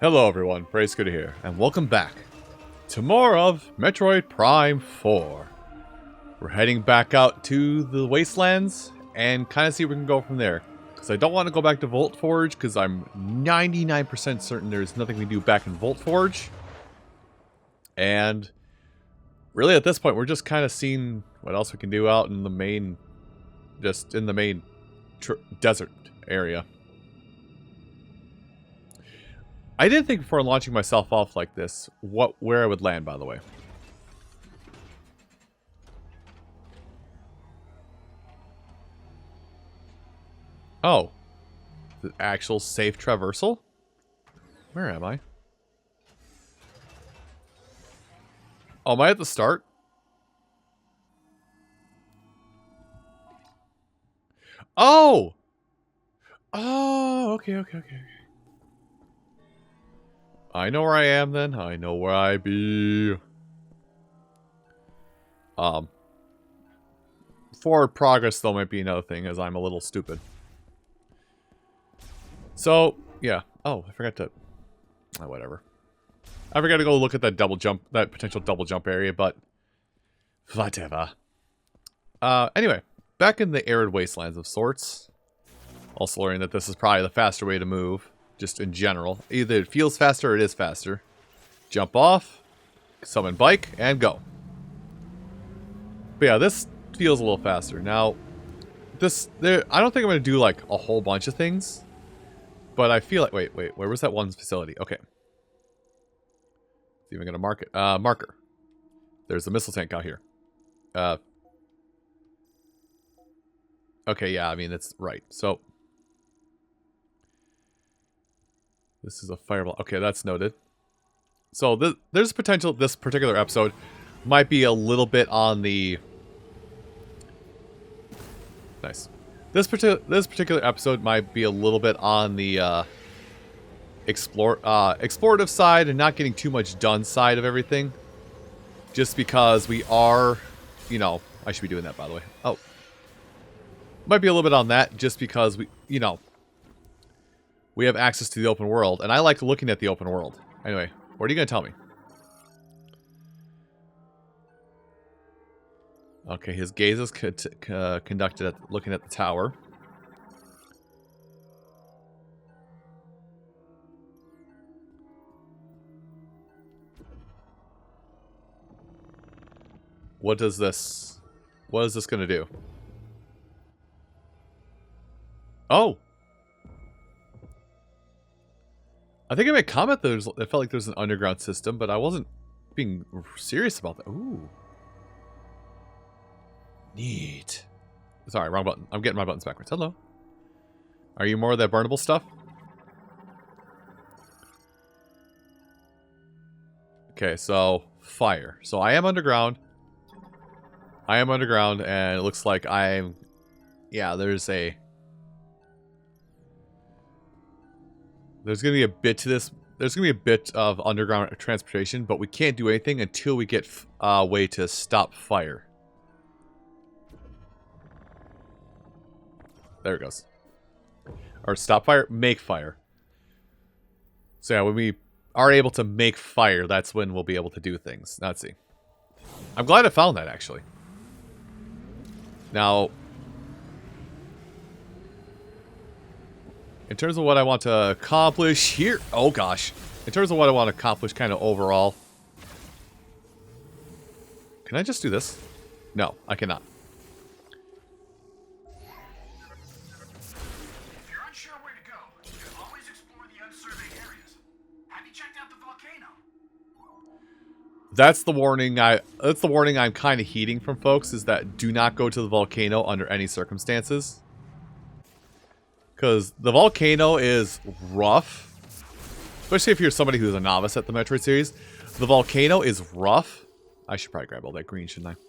Hello everyone, Praise Good here, and welcome back to more of Metroid Prime 4. We're heading back out to the Wastelands and kind of see where we can go from there. Because I don't want to go back to Volt Forge, because I'm 99% certain there's nothing we do back in Volt Forge. And really at this point, we're just kind of seeing what else we can do out in the main, just in the main desert area. I didn't think before launching myself off like this where I would land, by the way. Oh. The actual safe traversal? Where am I? Oh, am I at the start? Oh! Oh, okay. I know where I am then. I know where I be. Forward progress though might be another thing, as I'm a little stupid. So, yeah. Oh, I forgot to... Oh, whatever. I forgot to go look at that double jump, that potential double jump area, but... whatever. Anyway. Back in the arid wastelands of sorts. Also learning that this is probably the faster way to move. Just in general. Either it feels faster or it is faster. Jump off, summon bike, and go. But yeah, this feels a little faster. Now, I don't think I'm going to do like a whole bunch of things. But I feel like, wait, where was that one facility? Okay. It's even going to mark it. Marker. There's a missile tank out here. Okay, yeah, I mean, it's right. So, this is a fireball. Okay, that's noted. So there's potential this particular episode might be a little bit on the... Nice. This particular episode might be a little bit on the explorative side and not getting too much done side of everything. Just because we are, you know, I should be doing that, by the way. Oh. Might be a little bit on that just because we, you know, we have access to the open world, and I like looking at the open world. Anyway, what are you going to tell me? Okay, his gaze is conducted at looking at the tower. What is this going to do? Oh! I think I made a comment that it felt like there's an underground system, but I wasn't being serious about that. Ooh. Neat. Sorry, wrong button. I'm getting my buttons backwards. Hello. Are you more of that burnable stuff? Okay, so fire. So I am underground. And it looks like I'm... Yeah, there's going to be a bit to this. There's going to be a bit of underground transportation, but we can't do anything until we get a way to stop fire. There it goes. Or stop fire, make fire. So yeah, when we are able to make fire, that's when we'll be able to do things. Let's see. I'm glad I found that, actually. Now... in terms of what I want to accomplish here... Oh, gosh. In terms of what I want to accomplish kind of overall... Can I just do this? No, I cannot. If you're unsure where to go, you can always explore the unsurveyed areas. Have you checked out the volcano? That's the warning I'm kind of heeding from folks, is that do not go to the volcano under any circumstances. Because the volcano is rough. Especially if you're somebody who's a novice at the Metroid series. The volcano is rough. I should probably grab all that green, shouldn't I?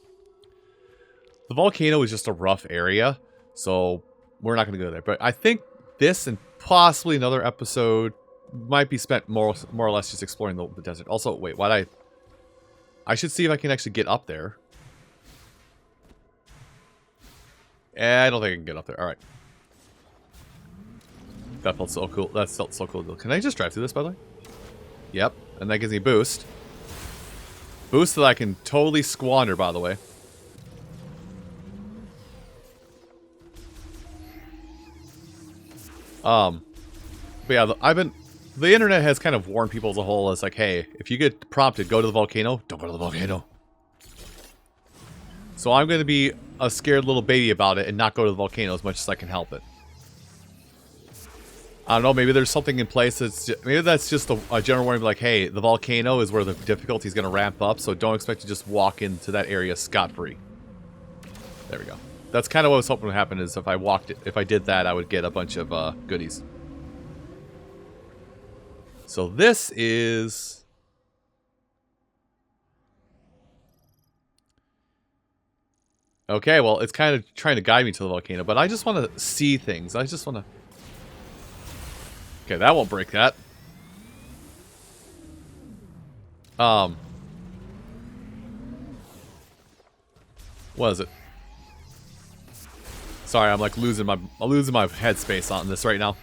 The volcano is just a rough area. So we're not going to go there. But I think this and possibly another episode might be spent more or less just exploring the desert. Also, wait, I should see if I can actually get up there. I don't think I can get up there. Alright. That felt so cool. That felt so cool. Can I just drive through this, by the way? Yep, and that gives me boost. Boost that I can totally squander, by the way. But yeah, the internet has kind of warned people as a whole as like, hey, if you get prompted, go to the volcano, don't go to the volcano. So I'm going to be a scared little baby about it and not go to the volcano as much as I can help it. I don't know, maybe there's something in place maybe that's just a general warning like, hey, the volcano is where the difficulty is going to ramp up, so don't expect to just walk into that area scot-free. There we go. That's kind of what I was hoping would happen is if I did that, I would get a bunch of goodies. So this is... Okay, well, it's kind of trying to guide me to the volcano, but I just want to see things. I just want to... Okay, that won't break that. What is it? Sorry, I'm like losing my headspace on this right now.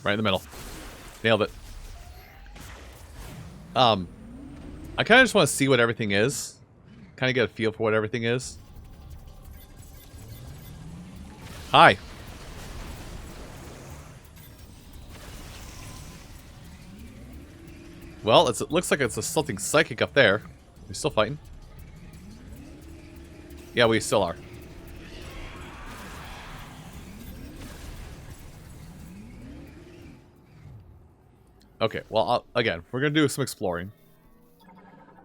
Right in the middle. Nailed it. I kind of just want to see what everything is. Kind of get a feel for what everything is. Hi. Well, it looks like it's something psychic up there. We're still fighting. Yeah, we still are. Okay, well, again, we're going to do some exploring.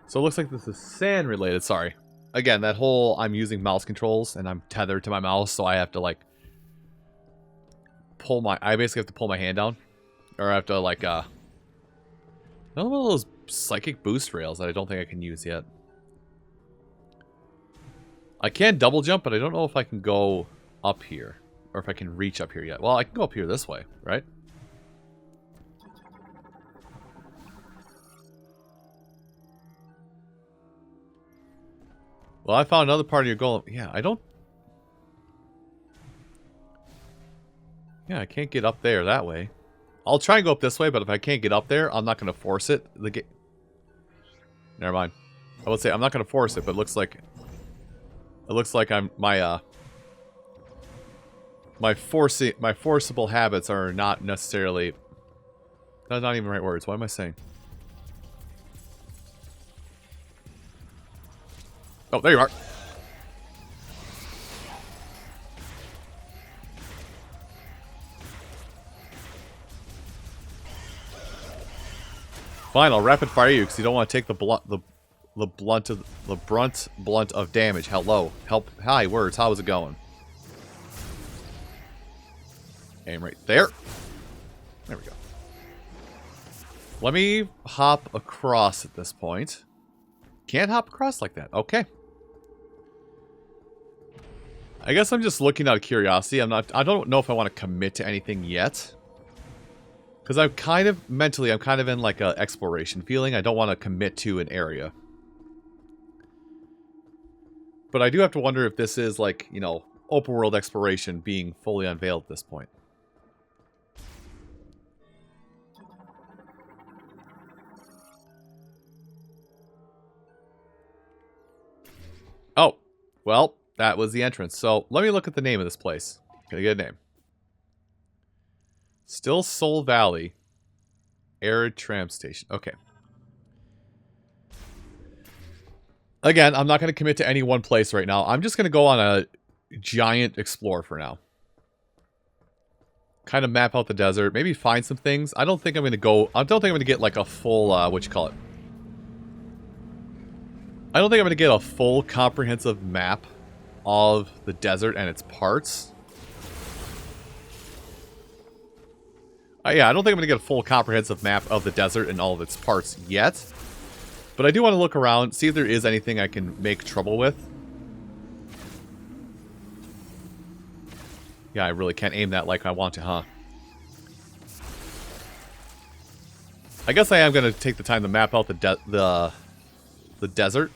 So it looks like this is sand related, sorry. Again, that whole I'm using mouse controls and I'm tethered to my mouse, so I have to like I basically have to pull my hand down. Or I have to like another one of those psychic boost rails that I don't think I can use yet. I can double jump, but I don't know if I can go up here. Or if I can reach up here yet. Well, I can go up here this way, right? Well, I found another part of your goal. Yeah, I don't... Yeah, I can't get up there that way. I'll try and go up this way, but if I can't get up there, I'm not going to force it. Never mind. I would say I'm not going to force it, but it looks like... It looks like I'm... My forcible habits are not necessarily... That's not even the right words. What am I saying? Oh, there you are. Fine, I'll rapid fire you because you don't want to take the brunt of damage. Hello, hi, words. How is it going? Aim right there. There we go. Let me hop across at this point. Can't hop across like that. Okay. I guess I'm just looking out of curiosity. I don't know if I want to commit to anything yet. Because I'm kind of in like a exploration feeling. I don't want to commit to an area. But I do have to wonder if this is like, you know, open world exploration being fully unveiled at this point. Oh, well, that was the entrance. So let me look at the name of this place. Can I get a name? Still Soul Valley. Arid Tram Station. Okay. Again, I'm not going to commit to any one place right now. I'm just going to go on a giant explore for now. Kind of map out the desert. Maybe find some things. I don't think I'm going to get like a full, I don't think I'm going to get a full comprehensive map of the desert and its parts. Yeah, I don't think I'm going to get a full comprehensive map of the desert and all of its parts yet. But I do want to look around, see if there is anything I can make trouble with. Yeah, I really can't aim that like I want to, huh? I guess I am going to take the time to map out the desert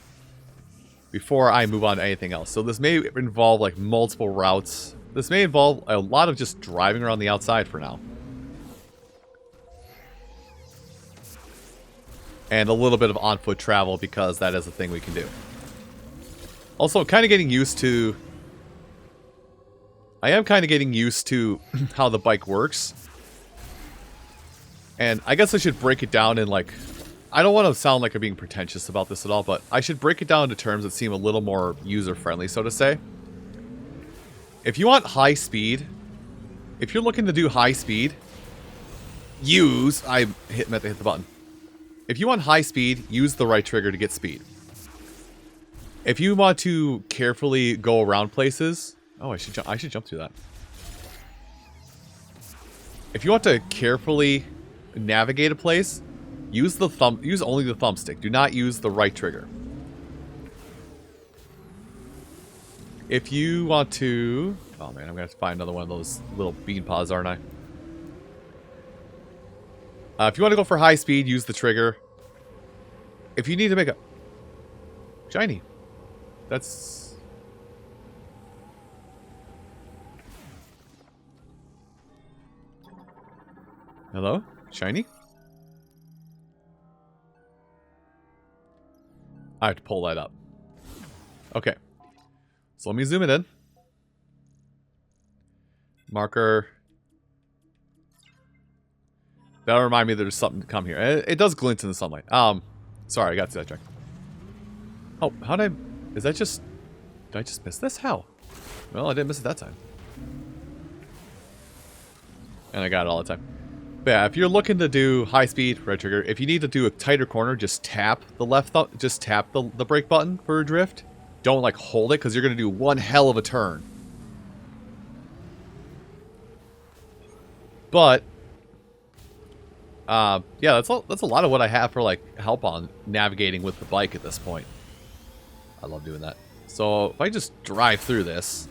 before I move on to anything else. So this may involve like multiple routes. This may involve a lot of just driving around the outside for now. And a little bit of on-foot travel because that is a thing we can do. Also, kind of getting used to... I am kind of getting used to how the bike works. And I guess I should break it down in like... I don't want to sound like I'm being pretentious about this at all, but I should break it down into terms that seem a little more user-friendly, so to say. If you want high speed, if you're looking to do high speed, use... I meant to hit the button. If you want high speed, use the right trigger to get speed. If you want to carefully go around places... Oh, I should jump through that. If you want to carefully navigate a place, use only the thumbstick. Do not use the right trigger. If you want to... Oh man, I'm gonna have to find another one of those little bean paws, aren't I? If you want to go for high speed, use the trigger. If you need to make a... Shiny. That's... Hello? Shiny? I have to pull that up. Okay. So let me zoom it in. Marker. That'll remind me there's something to come here. It does glint in the sunlight. Sorry, I got sidetracked. Oh, how did I... Is that just... Did I just miss this? How? Well, I didn't miss it that time. And I got it all the time. But yeah, if you're looking to do high speed, right trigger, if you need to do a tighter corner, just tap the left thumb, just tap the brake button for a drift. Don't like hold it, because you're going to do one hell of a turn. But yeah, that's a lot of what I have for like help on navigating with the bike at this point. I love doing that. So if I just drive through this,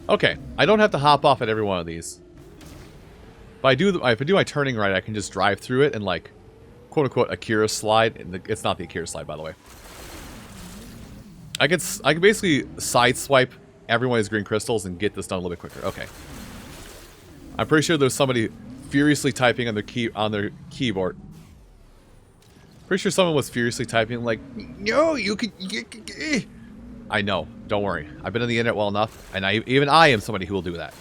okay, I don't have to hop off at every one of these. If I do my turning right, I can just drive through it and like, quote unquote, Akira slide. And it's not the Akira slide, by the way. I can basically sideswipe every one of these green crystals and get this done a little bit quicker. Okay. I'm pretty sure there's somebody furiously typing on their keyboard. Pretty sure someone was furiously typing like, no, you could... I know. Don't worry. I've been on the internet well enough, and even I am somebody who will do that.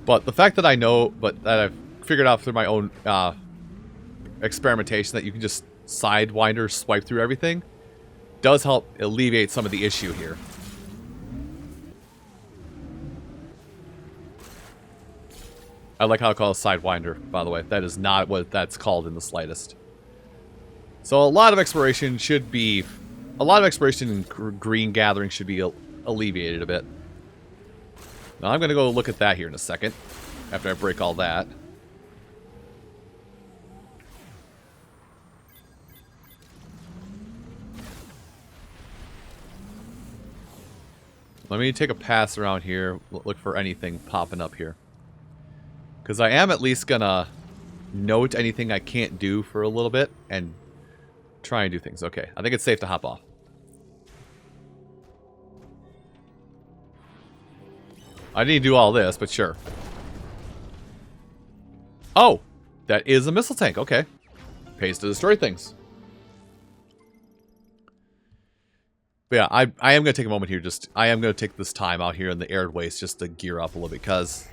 But the fact that I know, but that I've figured out through my own experimentation that you can just sidewinder swipe through everything does help alleviate some of the issue here. I like how I call it sidewinder, by the way. That is not what that's called in the slightest. So a lot of exploration should be... A lot of exploration and green gathering should be alleviated a bit. Now I'm going to go look at that here in a second, after I break all that. Let me take a pass around here, look for anything popping up here. Because I am at least going to note anything I can't do for a little bit and try and do things. Okay, I think it's safe to hop off. I didn't do all this, but sure. Oh, that is a missile tank. Okay. Pays to destroy things. But yeah, I am going to take a moment here. I am going to take this time out here in the arid waste just to gear up a little bit, because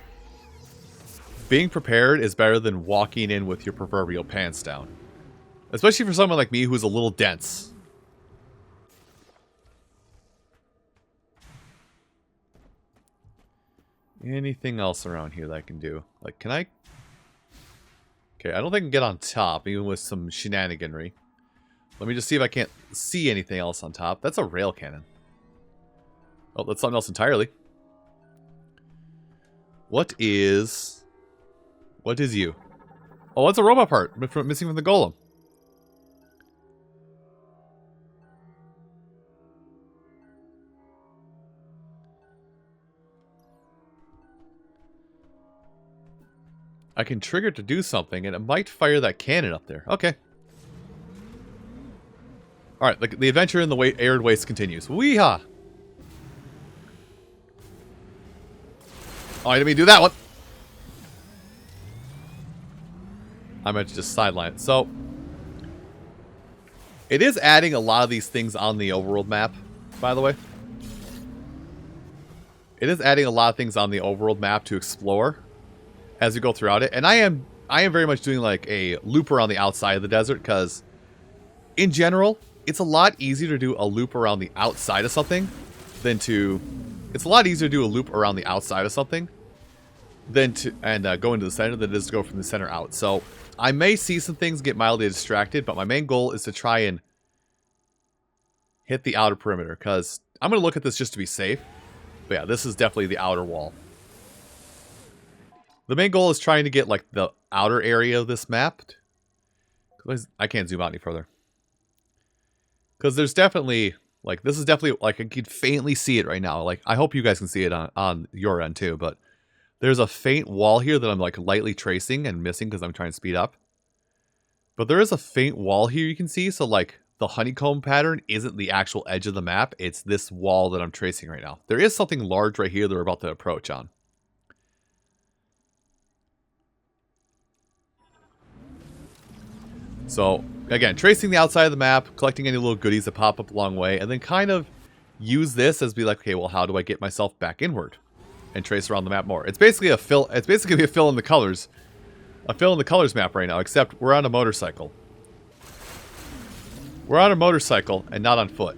being prepared is better than walking in with your proverbial pants down. Especially for someone like me who's a little dense. Anything else around here that I can do? Like, can I... Okay, I don't think I can get on top, even with some shenaniganry. Let me just see if I can't see anything else on top. That's a rail cannon. Oh, that's something else entirely. What is you? Oh, it's a robot part missing from the golem. I can trigger it to do something, and it might fire that cannon up there. Okay. Alright, the adventure in the arid waste continues. Weehaw! Oh, I didn't mean to do that one. I meant to just sideline it. So, it is adding a lot of these things on the overworld map, by the way. It is adding a lot of things on the overworld map to explore as you go throughout it. And I am very much doing like a loop around the outside of the desert because in general, it's a lot easier to do a loop around the outside of something than to... It's a lot easier to do a loop around the outside of something than to... And go into the center than it is to go from the center out. So, I may see some things get mildly distracted, but my main goal is to try and hit the outer perimeter, because I'm going to look at this just to be safe. But yeah, this is definitely the outer wall. The main goal is trying to get, like, the outer area of this map. I can't zoom out any further. Because there's definitely, like, this is definitely, like, I can faintly see it right now. Like, I hope you guys can see it on your end, too, but there's a faint wall here that I'm, like, lightly tracing and missing because I'm trying to speed up. But there is a faint wall here you can see, so, like, the honeycomb pattern isn't the actual edge of the map. It's this wall that I'm tracing right now. There is something large right here that we're about to approach on. So, again, tracing the outside of the map, collecting any little goodies that pop up along the way, and then kind of use this as be like, okay, well, how do I get myself back inward? And trace around the map more. It's basically a fill. It's basically a fill in the colors. A fill in the colors map right now, except we're on a motorcycle. We're on a motorcycle and not on foot.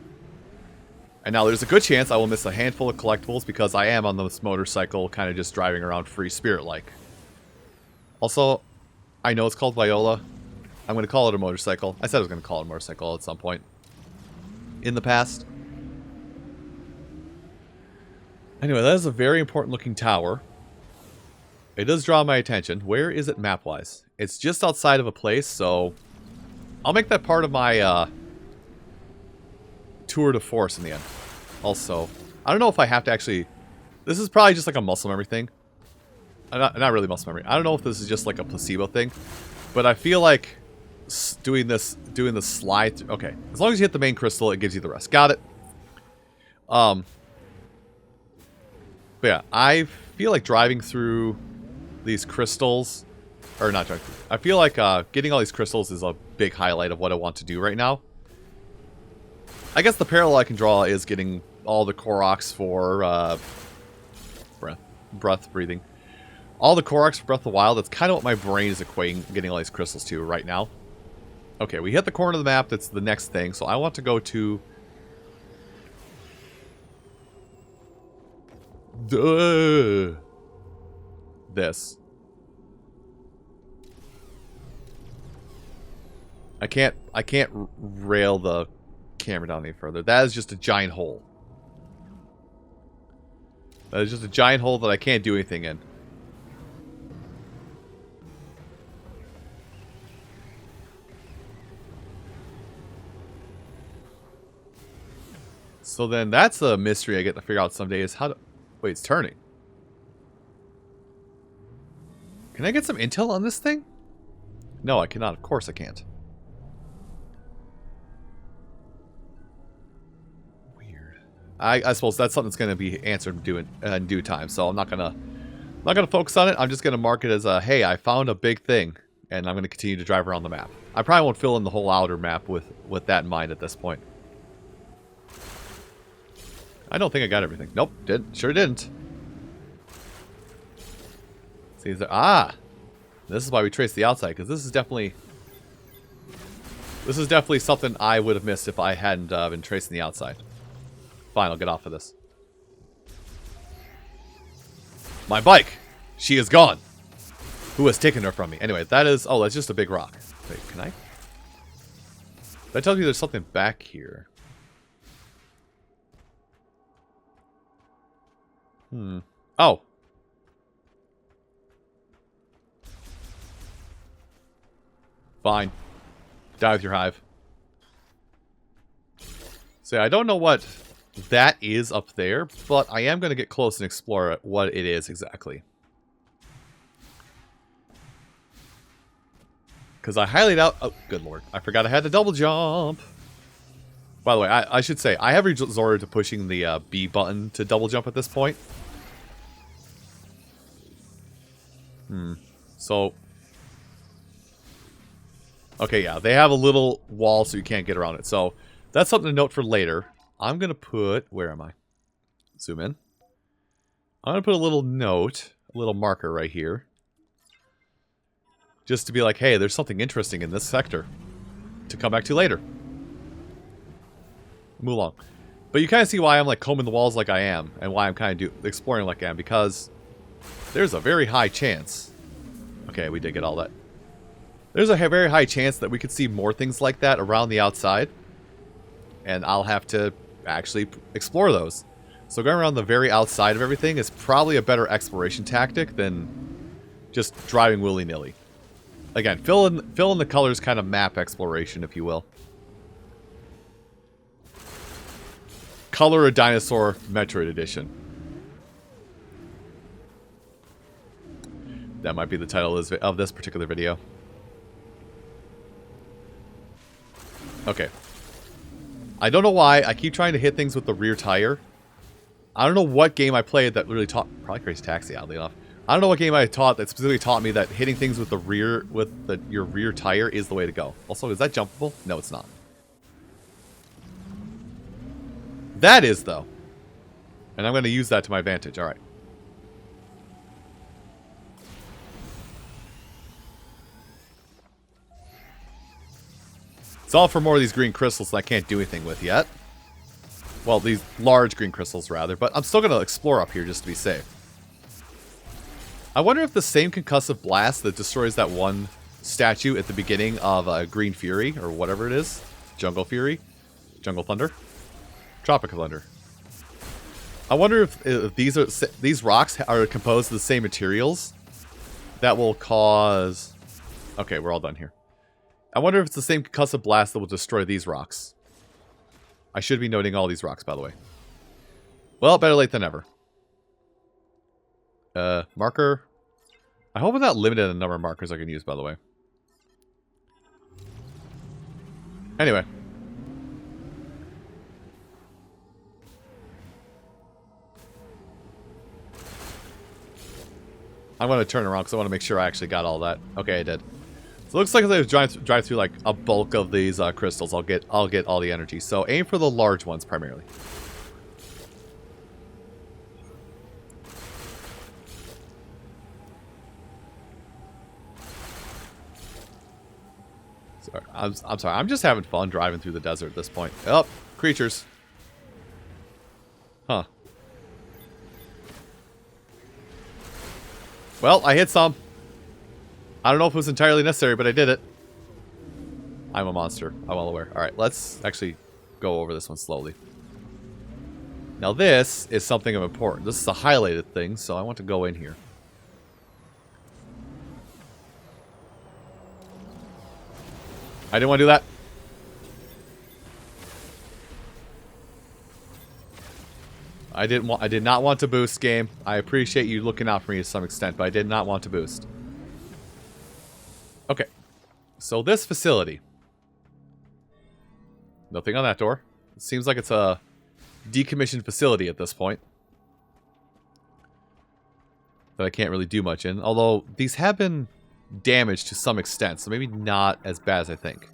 And now there's a good chance I will miss a handful of collectibles because I am on this motorcycle kind of just driving around free spirit-like. Also, I know it's called Viola. I'm going to call it a motorcycle. I said I was going to call it a motorcycle at some point in the past. Anyway, that is a very important looking tower. It does draw my attention. Where is it map-wise? It's just outside of a place, so I'll make that part of my tour de force in the end. Also, I don't know if I have to actually... This is probably just like a muscle memory thing. Not really muscle memory. I don't know if this is just like a placebo thing, but I feel like doing the slide... Okay, as long as you hit the main crystal, it gives you the rest. Got it. But yeah, I feel like driving through these crystals, or not driving through, I feel like getting all these crystals is a big highlight of what I want to do right now. I guess the parallel I can draw is getting all the Koroks for breathing. All the Koroks for Breath of the Wild, that's kind of what my brain is equating getting all these crystals to right now. Okay, we hit the corner of the map, that's the next thing, so I want to go to... this. I can't rail the camera down any further. That is just a giant hole. That is just a giant hole that I can't do anything in. So then that's a mystery I get to figure out someday is how to... Wait, it's turning. Can I get some intel on this thing? No, I cannot. Of course I can't. Weird. I suppose that's something that's going to be answered in due time, so I'm not gonna focus on it. I'm just gonna mark it as a, hey, I found a big thing, and I'm gonna continue to drive around the map. I probably won't fill in the whole outer map with that in mind at this point. I don't think I got everything. Nope, sure didn't. See, is there, this is why we trace the outside, because this is definitely something I would have missed if I hadn't been tracing the outside. Fine, I'll get off of this. My bike! She is gone! Who has taken her from me? Anyway, that is... Oh, that's just a big rock. Wait, can I? That tells me there's something back here. Oh. Fine. Die with your hive. So I don't know what that is up there, but I am going to get close and explore what it is exactly. Because I highly doubt... Oh, good lord. I forgot I had to double jump. By the way, I should say, I have resorted to pushing the B button to double jump at this point. So, Okay, yeah. They have a little wall so you can't get around it. So that's something to note for later. I'm going to put... Where am I? Zoom in. I'm going to put a little note, a little marker right here. Just to be like, hey, there's something interesting in this sector. To come back to later. Move along. But you kind of see why I'm like combing the walls like I am. And why I'm kind of exploring like I am. Because there's a very high chance. Okay, we did get all that. There's a very high chance that we could see more things like that around the outside. And I'll have to actually explore those. So going around the very outside of everything is probably a better exploration tactic than just driving willy-nilly. Again, fill in the colors kind of map exploration, if you will. Color a Dinosaur Metroid Edition. That might be the title of this particular video. Okay. I don't know why I keep trying to hit things with the rear tire. I don't know what game I played that really taught... Probably Crazy Taxi, oddly enough. I don't know what game I taught that specifically taught me that hitting things with the rear... your rear tire is the way to go. Also, is that jumpable? No, it's not. That is, though. And I'm going to use that to my advantage. Alright. It's all for more of these green crystals that I can't do anything with yet. Well, these large green crystals, rather. But I'm still going to explore up here just to be safe. I wonder if the same concussive blast that destroys that one statue at the beginning of Green Fury, or whatever it is. Jungle Fury? Jungle Thunder? Tropic Thunder. I wonder if these rocks are composed of the same materials that will cause... Okay, we're all done here. I wonder if it's the same concussive blast that will destroy these rocks. I should be noting all these rocks, by the way. Well, better late than never. Marker. I hope I'm not limited in the number of markers I can use, by the way. Anyway. I'm going to turn around because I want to make sure I actually got all that. Okay, I did. So it looks like if I drive through like a bulk of these crystals, I'll get all the energy. So aim for the large ones primarily. Sorry, I'm sorry. I'm just having fun driving through the desert at this point. Oh, creatures. Huh. Well, I hit some. I don't know if it was entirely necessary, but I did it. I'm a monster. I'm well aware. Alright, let's actually go over this one slowly. Now this is something of importance. This is a highlighted thing, so I want to go in here. I didn't want to do that. I did not want to boost, game. I appreciate you looking out for me to some extent, but I did not want to boost. Okay. So this facility. Nothing on that door. It seems like it's a decommissioned facility at this point. That I can't really do much in. Although, these have been damaged to some extent, so maybe not as bad as I think.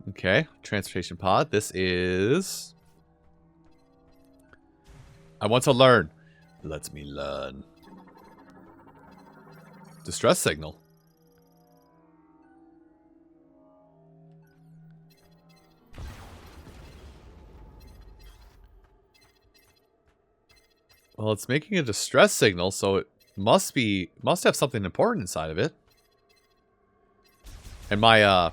Okay, transportation pod. This is... I want to learn. Let me learn. Distress signal. Well, it's making a distress signal, so it must have something important inside of it. And my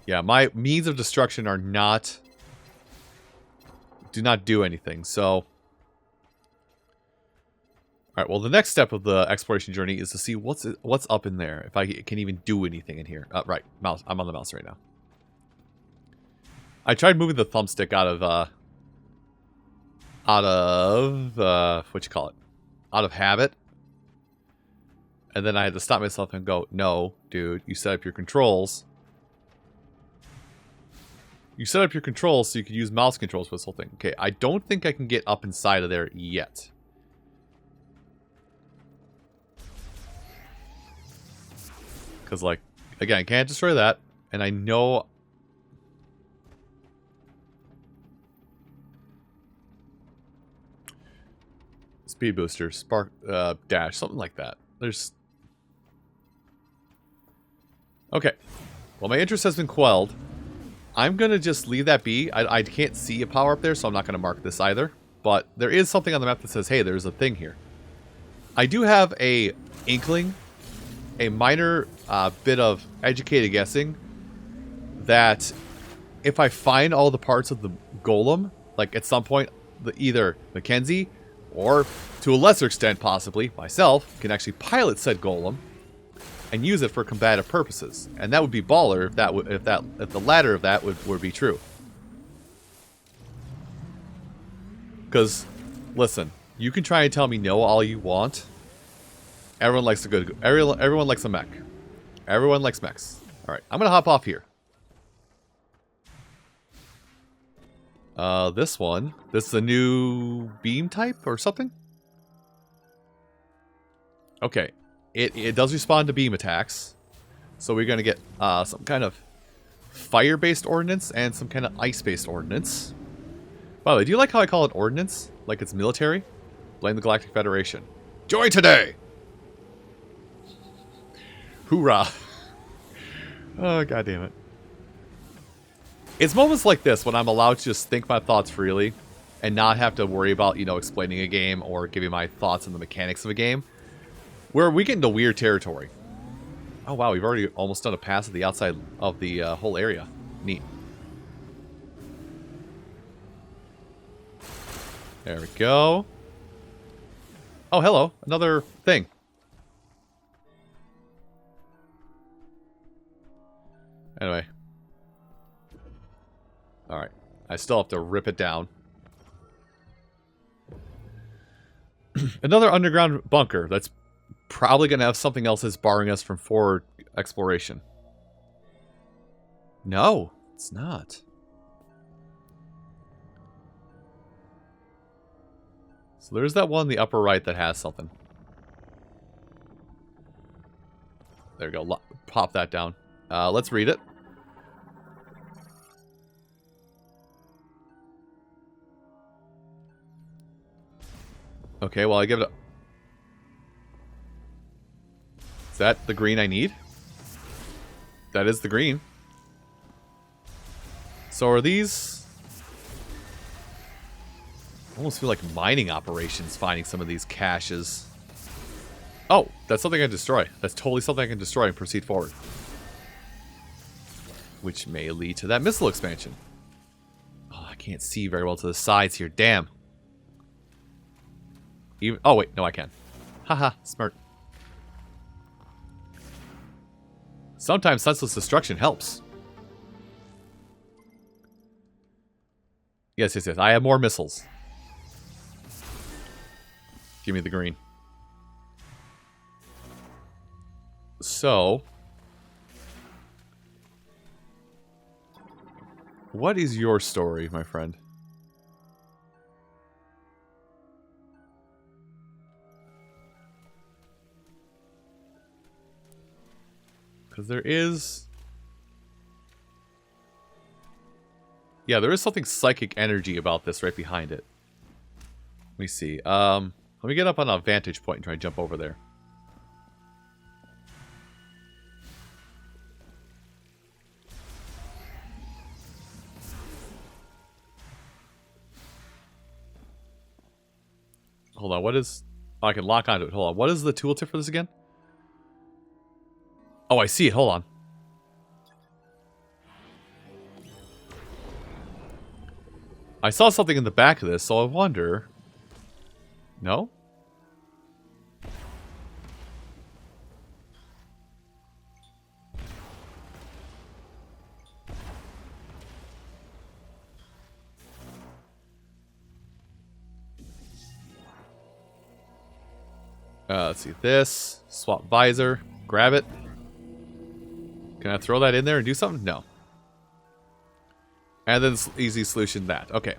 yeah, my means of destruction are not... do not do anything, so... Alright, well, the next step of the exploration journey is to see what's up in there. If I can even do anything in here. Right, mouse. I'm on the mouse right now. I tried moving the thumbstick out of what you call it? Out of habit. And then I had to stop myself and go, no, dude, you set up your controls. You set up your controls so you can use mouse controls for this whole thing. Okay, I don't think I can get up inside of there yet. Because, like, again, I can't destroy that. And I know... Speed booster, spark, dash, something like that. There's... Okay. Well, my interest has been quelled. I'm going to just leave that be. I can't see a power up there, so I'm not going to mark this either. But there is something on the map that says, hey, there's a thing here. I do have a inkling, a minor bit of educated guessing, that if I find all the parts of the golem, like at some point, either Mackenzie, or to a lesser extent possibly, myself, can actually pilot said golem, and use it for combative purposes, and that would be baller if the latter of that would be true. Because, listen, you can try and tell me no all you want. Everyone likes a good. Everyone likes a mech. Everyone likes mechs. All right, I'm gonna hop off here. This one. This is a new beam type or something. Okay. It does respond to beam attacks. So we're going to get some kind of fire-based ordnance and some kind of ice-based ordnance. By the way, do you like how I call it ordnance? Like it's military? Blame the Galactic Federation. Join today! Hoorah! Oh, god damn it. It's moments like this when I'm allowed to just think my thoughts freely and not have to worry about, you know, explaining a game or giving my thoughts on the mechanics of a game. Where we get into weird territory. Oh wow, we've already almost done a pass at the outside of the whole area. Neat. There we go. Oh, hello. Another thing. Anyway. Alright. I still have to rip it down. Another underground bunker that's probably going to have something else that's barring us from forward exploration. No, it's not. So there's that one in the upper right that has something. There we go. Pop that down. Let's read it. Okay, well, I give it a... Is that the green I need? That is the green. So are these... I almost feel like mining operations finding some of these caches. Oh, that's something I can destroy. That's totally something I can destroy and proceed forward. Which may lead to that missile expansion. Oh, I can't see very well to the sides here. Damn. Even, oh, wait. No, I can. Haha, smart. Sometimes senseless destruction helps. Yes, yes, yes. I have more missiles. Give me the green. So... what is your story, my friend? Because there is... yeah, there is something psychic energy about this right behind it. Let me see. Let me get up on a vantage point and try and jump over there. Hold on, what is... oh, I can lock onto it. Hold on, what is the tooltip for this again? Oh, I see it. Hold on. I saw something in the back of this, so I wonder... no? Let's see. This. Swap visor. Grab it. Can I throw that in there and do something? No. And then easy solution that. Okay.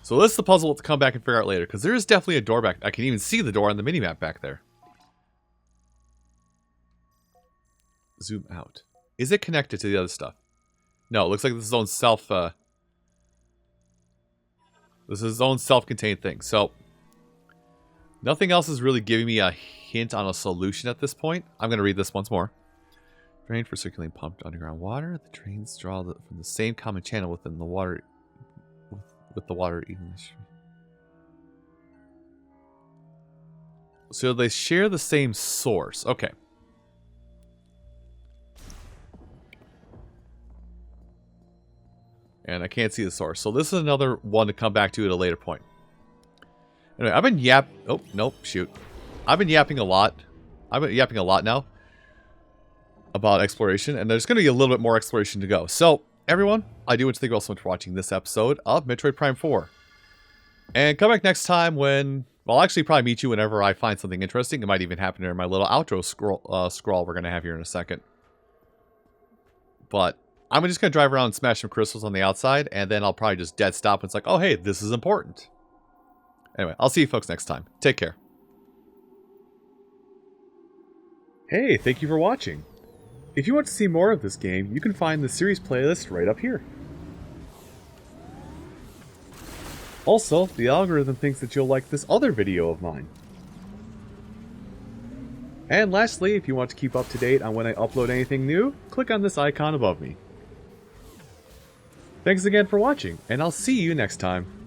So this is the puzzle to come back and figure out later. Because there is definitely a door back. I can even see the door on the minimap back there. zoom out. Is it connected to the other stuff? No, it looks like this is its own self, this is its own self-contained thing. So, nothing else is really giving me a hint on a solution at this point. I'm going to read this once more. Drain for circulating pumped underground water. The drains draw from the same common channel within the water, with the water evenly. So they share the same source. Okay. And I can't see the source. So this is another one to come back to at a later point. Anyway, I've been oh, nope, shoot. I've been yapping a lot. I've been yapping a lot now about exploration, and there's going to be a little bit more exploration to go. So, everyone, I do want to thank you all so much for watching this episode of Metroid Prime 4. And come back next time when, well, I'll actually probably meet you whenever I find something interesting. It might even happen during my little outro scroll we're going to have here in a second. But I'm just going to drive around and smash some crystals on the outside, and then I'll probably just dead stop and it's like, oh, hey, this is important. Anyway, I'll see you folks next time. Take care. Hey, thank you for watching. If you want to see more of this game, you can find the series playlist right up here. Also, the algorithm thinks that you'll like this other video of mine. And lastly, if you want to keep up to date on when I upload anything new, click on this icon above me. Thanks again for watching, and I'll see you next time.